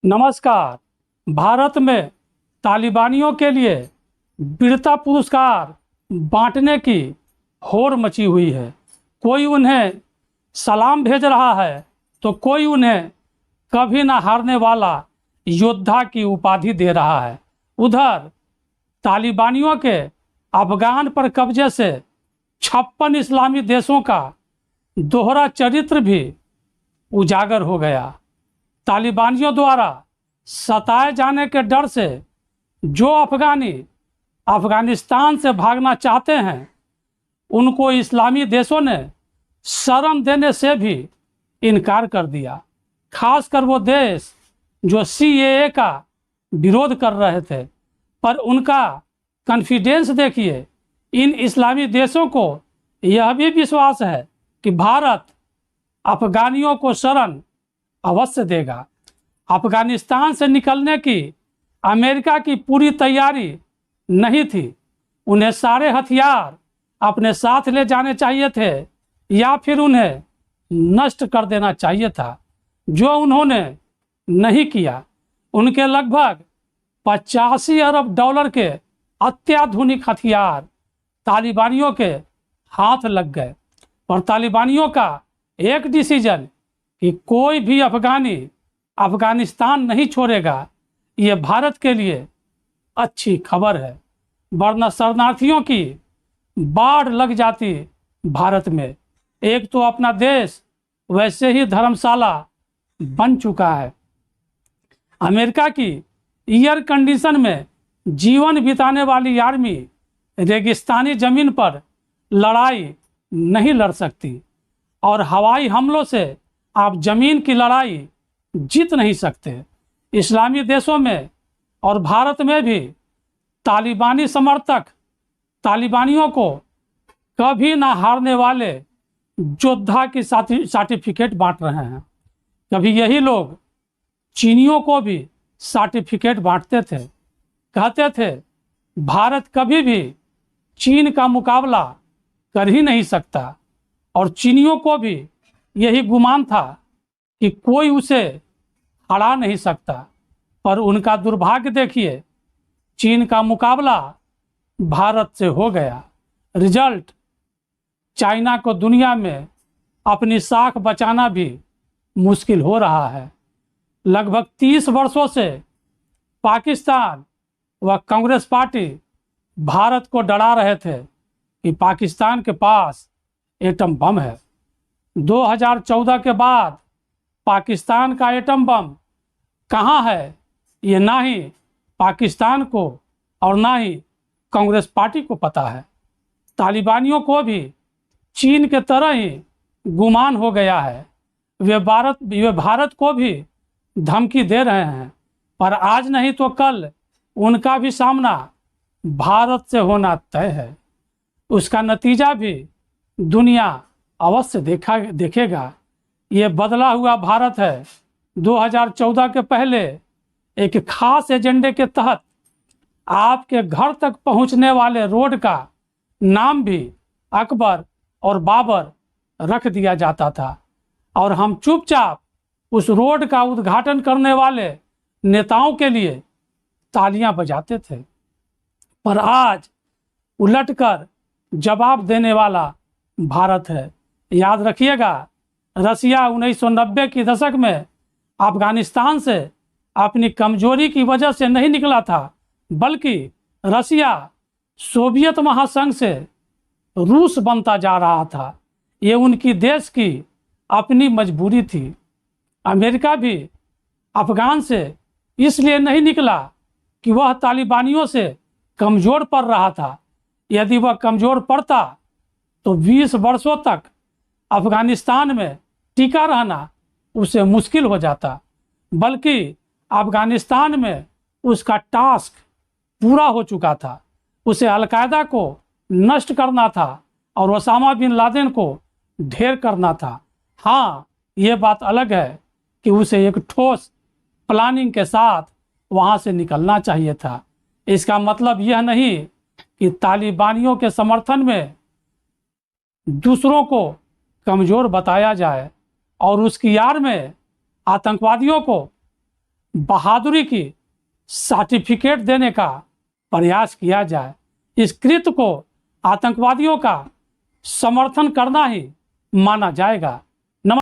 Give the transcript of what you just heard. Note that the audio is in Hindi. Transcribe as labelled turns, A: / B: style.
A: नमस्कार। भारत में तालिबानियों के लिए वीरता पुरस्कार बांटने की होड़ मची हुई है। कोई उन्हें सलाम भेज रहा है तो कोई उन्हें कभी ना हारने वाला योद्धा की उपाधि दे रहा है। उधर तालिबानियों के अफगान पर कब्जे से 56 इस्लामी देशों का दोहरा चरित्र भी उजागर हो गया। तालिबानियों द्वारा सताए जाने के डर से जो अफगानी अफगानिस्तान से भागना चाहते हैं, उनको इस्लामी देशों ने शरण देने से भी इनकार कर दिया। खासकर वो देश जो सीएए का विरोध कर रहे थे, पर उनका कॉन्फिडेंस देखिए। इन इस्लामी देशों को यह भी विश्वास है कि भारत अफगानियों को शरण अवश्य देगा। अफगानिस्तान से निकलने की अमेरिका की पूरी तैयारी नहीं थी। उन्हें सारे हथियार अपने साथ ले जाने चाहिए थे या फिर उन्हें नष्ट कर देना चाहिए था, जो उन्होंने नहीं किया। उनके लगभग 85 अरब डॉलर के अत्याधुनिक हथियार तालिबानियों के हाथ लग गए। और तालिबानियों का एक डिसीजन कि कोई भी अफगानी अफगानिस्तान नहीं छोड़ेगा, ये भारत के लिए अच्छी खबर है, वरना शरणार्थियों की बाढ़ लग जाती भारत में। एक तो अपना देश वैसे ही धर्मशाला बन चुका है। अमेरिका की एयर कंडीशन में जीवन बिताने वाली आर्मी रेगिस्तानी ज़मीन पर लड़ाई नहीं लड़ सकती, और हवाई हमलों से आप ज़मीन की लड़ाई जीत नहीं सकते। इस्लामी देशों में और भारत में भी तालिबानी समर्थक तालिबानियों को कभी ना हारने वाले योद्धा की सर्टिफिकेट बांट रहे हैं। कभी यही लोग चीनियों को भी सर्टिफिकेट बांटते थे। कहते थे भारत कभी भी चीन का मुकाबला कर ही नहीं सकता, और चीनियों को भी यही गुमान था कि कोई उसे हरा नहीं सकता। पर उनका दुर्भाग्य देखिए, चीन का मुकाबला भारत से हो गया। रिजल्ट, चाइना को दुनिया में अपनी साख बचाना भी मुश्किल हो रहा है। लगभग 30 वर्षों से पाकिस्तान व कांग्रेस पार्टी भारत को डरा रहे थे कि पाकिस्तान के पास एटम बम है। 2014 के बाद पाकिस्तान का एटम बम कहाँ है, ये ना ही पाकिस्तान को और ना ही कांग्रेस पार्टी को पता है। तालिबानियों को भी चीन के तरह ही गुमान हो गया है। वे भारत को भी धमकी दे रहे हैं, पर आज नहीं तो कल उनका भी सामना भारत से होना तय है। उसका नतीजा भी दुनिया अवश्य देखेगा। ये बदला हुआ भारत है। 2014 के पहले एक खास एजेंडे के तहत आपके घर तक पहुंचने वाले रोड का नाम भी अकबर और बाबर रख दिया जाता था, और हम चुपचाप उस रोड का उद्घाटन करने वाले नेताओं के लिए तालियां बजाते थे। पर आज उलटकर जवाब देने वाला भारत है। याद रखिएगा, रसिया 1990 के दशक में अफगानिस्तान से अपनी कमजोरी की वजह से नहीं निकला था, बल्कि रसिया सोवियत महासंघ से रूस बनता जा रहा था। ये उनकी देश की अपनी मजबूरी थी। अमेरिका भी अफगान से इसलिए नहीं निकला कि वह तालिबानियों से कमज़ोर पड़ रहा था। यदि वह कमज़ोर पड़ता तो 20 वर्षों तक अफगानिस्तान में टिका रहना उसे मुश्किल हो जाता, बल्कि अफगानिस्तान में उसका टास्क पूरा हो चुका था। उसे अलकायदा को नष्ट करना था और ओसामा बिन लादेन को ढेर करना था। हाँ, ये बात अलग है कि उसे एक ठोस प्लानिंग के साथ वहाँ से निकलना चाहिए था। इसका मतलब यह नहीं कि तालिबानियों के समर्थन में दूसरों को कमज़ोर बताया जाए और उसकी आड़ में आतंकवादियों को बहादुरी की सर्टिफिकेट देने का प्रयास किया जाए। इस कृत्य को आतंकवादियों का समर्थन करना ही माना जाएगा।